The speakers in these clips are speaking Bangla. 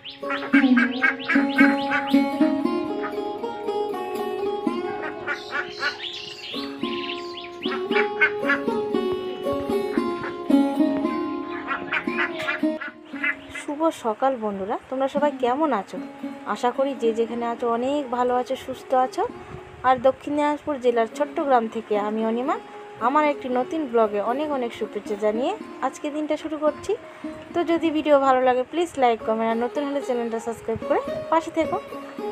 শুভ সকাল বন্ধুরা, তোমরা সবাই কেমন আছো? আশা করি যে যেখানে আছো অনেক ভালো আছো, সুস্থ আছো। আর দক্ষিণ দিনাজপুর জেলার ছোট্ট গ্রাম থেকে আমি অনিমা আমার একটি নতুন ব্লগে অনেক অনেক শুভেচ্ছা জানিয়ে আজকে দিনটা শুরু করছি। তো যদি ভিডিও ভালো লাগে প্লিজ লাইক কমেন্ট, আর নতুন হলে চ্যানেলটা সাবস্ক্রাইব করে পাশে থেকো।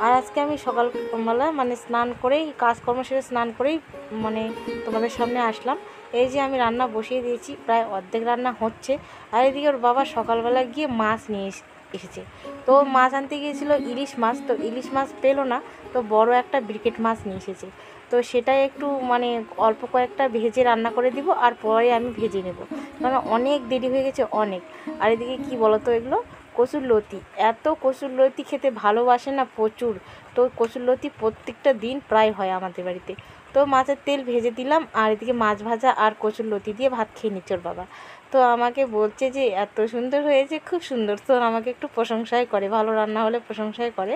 আর আজকে আমি সকালবেলা স্নান করেই, কাজকর্ম সেরে স্নান করেই তোমাদের সামনে আসলাম। এই যে আমি রান্না বসিয়ে দিয়েছি, প্রায় অর্ধেক রান্না হচ্ছে। আর এদিকে ওর বাবা সকালবেলা গিয়ে মাছ নিয়ে এসেছে। তো মাছ আনতে গিয়েছিল ইলিশ মাছ, তো ইলিশ মাছ পেলো না, তো বড় একটা ব্রিকেট মাছ নিয়ে এসেছে। তো সেটাই একটু অল্প কয়েকটা ভেজে রান্না করে দিব, আর পরে আমি ভেজে নেব, কারণ অনেক দেরি হয়ে গেছে অনেক। আর এদিকে কী বলো তো, এগুলো কচুরলতি। এত কচুরলতি খেতে ভালোবাসে না প্রচুর। তো কচুরলতি প্রত্যেকটা দিন প্রায় হয় আমাদের বাড়িতে। তো মাছের তেল ভেজে দিলাম, আর এদিকে মাছ ভাজা আর কচুরলতি দিয়ে ভাত খেয়ে নিচ্ছে ওর বাবা। তো আমাকে বলছে যে এত সুন্দর হয়েছে, খুব সুন্দর। তো আমাকে একটু প্রশংসাই করে, ভালো রান্না হলে প্রশংসাই করে।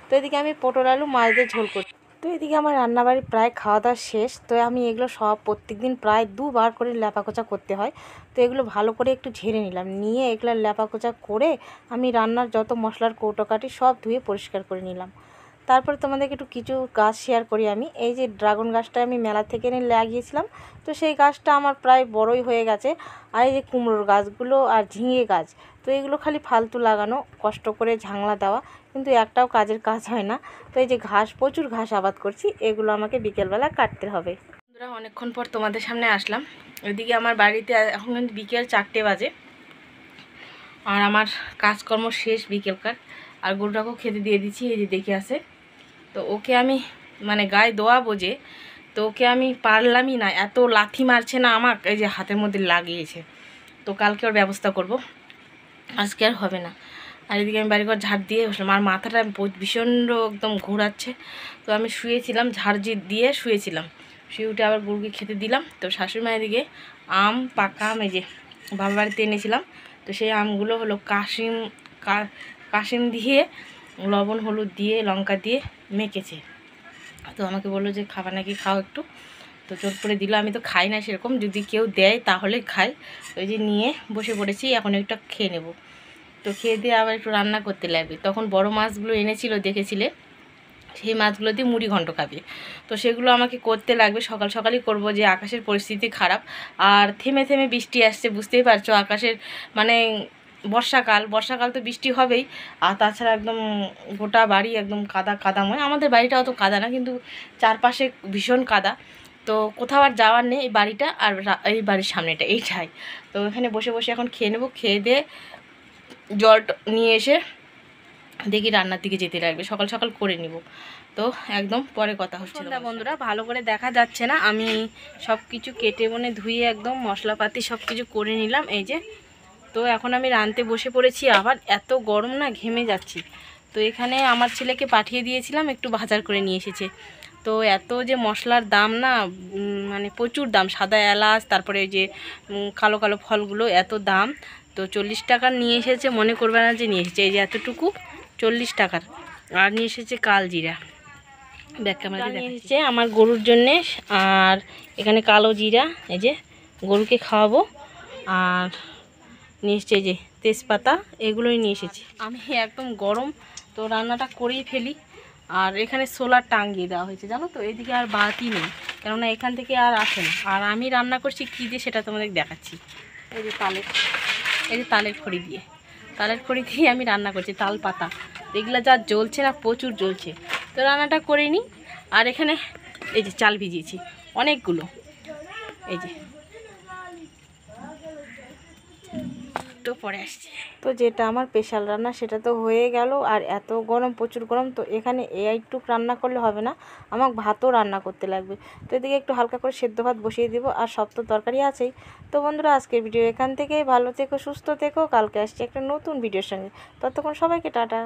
তো এদিকে আমি পটল আলু মাছ দিয়ে ঝোল করছি। তো এদিকে আমার রান্নাবাড়ি প্রায় খাওয়া দাওয়া শেষ। তো আমি এগুলো সব প্রত্যেক দিন প্রায় দুবার করে ল্যাপাকোচা করতে হয়। তো এগুলো ভালো করে একটু ঝেড়ে নিলাম, নিয়ে এগুলো ল্যাপাকোচা করে আমি রান্নার যত মশলার কৌটোকাঠি সব ধুয়ে পরিষ্কার করে নিলাম। তারপরে তোমাদেরকে একটু কিছু গাছ শেয়ার করি আমি। এই যে ড্রাগন গাছটা আমি মেলা থেকে এনে লাগিয়েছিলাম, তো সেই গাছটা আমার প্রায় বড়ই হয়ে গেছে। আর এই যে কুমড়োর গাছগুলো আর ঝিঙে গাছ, তো এগুলো খালি ফালতু লাগানো, কষ্ট করে ঝাংলা দেওয়া, কিন্তু একটাও কাজের কাজ হয় না। তো এই যে ঘাস, প্রচুর ঘাস আবাদ করছি, এগুলো আমাকে বিকেলবেলা কাটতে হবে। বন্ধুরা, অনেকক্ষণ পর তোমাদের সামনে আসলাম। ওইদিকে আমার বাড়িতে এখন কিন্তু বিকেল 4টে বাজে, আর আমার কাজকর্ম শেষ বিকেলকার। আর গরুটাকেও খেতে দিয়ে দিচ্ছি, এই যে দেখে আসে। তো ওকে আমি গায়ে দোয়া বোঝে, তো ওকে আমি পারলামই না, এত লাথি মারছে না আমার, এই যে হাতের মধ্যে লাগিয়েছে। তো কালকে ওর ব্যবস্থা করব, আজকে আর হবে না। আর এদিকে আমি বাড়িঘর ঝাড় দিয়ে বসলাম, আর মাথাটা ভীষণ একদম ঘোরাচ্ছে। তো আমি শুয়েছিলাম, ঝাড় দিয়ে শুয়েছিলাম, শুয়ে উঠে আবার গরুকে খেতে দিলাম। তো শাশুড়ি মা এদিকে আম, পাকা আম, এই যে বাবার বাড়িতে এনেছিলাম, তো সেই আমগুলো হলো কাশিম দিয়ে লবণ হলুদ দিয়ে লঙ্কা দিয়ে মেখেছে। তো আমাকে বললো যে খাবার নাকি, খাও একটু। তো জোর করে দিল, আমি তো খাই না সেরকম, যদি কেউ দেয় তাহলে খাই। ওই যে নিয়ে বসে পড়েছি, এখন একটা খেয়ে নেব। তো খেয়ে দিয়ে আবার একটু রান্না করতে লাগবে। তখন বড় মাছগুলো এনেছিল, দেখেছিলে, সেই মাছগুলো দিয়ে মুড়ি ঘন্ট খাবে। তো সেগুলো আমাকে করতে লাগবে, সকাল সকালই করব, যে আকাশের পরিস্থিতি খারাপ। আর থেমে থেমে বৃষ্টি আসছে, বুঝতেই পারছো আকাশের বর্ষাকাল তো বৃষ্টি হবেই। আর তাছাড়া একদম গোটা বাড়ি একদম কাদাময়। আমাদের বাড়িটা অত কাদা না, কিন্তু চারপাশে ভীষণ কাদা। তো কোথাও আর যাওয়ার নেই, এই বাড়িটা আর এই বাড়ির সামনেটা এইটাই। তো এখানে বসে বসে এখন খেয়ে নেবো, খেয়ে দিয়ে জল নিয়ে এসে দেখি রান্নার দিকে যেতে লাগবে, সকাল সকাল করে নিব। তো একদম পরে কথা হচ্ছে। বন্ধুরা, ভালো করে দেখা যাচ্ছে না, আমি সব কিছু কেটে ধুয়ে একদম মশলাপাতি সব কিছু করে নিলাম, এই যে। তো এখন আমি রাঁধতে বসে পড়েছি, আবার এত গরম না, ঘেমে যাচ্ছি। তো এখানে আমার ছেলেকে পাঠিয়ে দিয়েছিলাম, একটু বাজার করে নিয়ে এসেছে। তো এত যে মশলার দাম না, প্রচুর দাম। সাদা এলাচ, তারপরে ওই যে কালো কালো ফলগুলো, এত দাম। তো 40 টাকার নিয়ে এসেছে, মনে করবে না যে নিয়ে এসেছে। এই যে এতটুকু 40 টাকার। আর নিয়ে এসেছে কালজিরা, ব্যাক ক্যামেরা নিয়ে এসেছে আমার গরুর জন্যে। আর এখানে কালো জিরা, এই যে গরুকে খাওয়াবো। আর নিয়ে এসেছে এই যে তেজপাতা, এগুলোই নিয়ে এসেছি। আমি একদম গরম, তো রান্নাটা করেই ফেলি। আর এখানে সোলার টাঙিয়ে দেওয়া হয়েছে, জানো তো, এদিকে আর বাতি নেই, কেননা এখান থেকে আর আসে না। আর আমি রান্না করছি কী দিয়ে সেটা তোমাদের দেখাচ্ছি। এই যে তালের খড়ি দিয়ে আমি রান্না করছি, তাল পাতা। এগুলো যা জ্বলছে না, প্রচুর জ্বলছে। তো রান্নাটা করে নিই। আর এখানে এই যে চাল ভিজিয়েছি অনেকগুলো, এই যে। তো পরে আসছি। তো যেটা আমার স্পেশাল রান্না সেটা তো হয়ে গেল। আর এত গরম, প্রচুর গরম। তো এখানে এইটুক রান্না করলে হবে না, আমাকে ভাতও রান্না করতে লাগবে। তো এদিকে একটু হালকা করে সেদ্ধ ভাত বসিয়ে দিব, আর সব তো তরকারি আছেই। তো বন্ধুরা, আজকের ভিডিও এখান থেকেই। ভালো থেকো, সুস্থ থেকো, কালকে আসছি একটা নতুন ভিডিওর সঙ্গে। ততক্ষণ সবাইকে টাটা।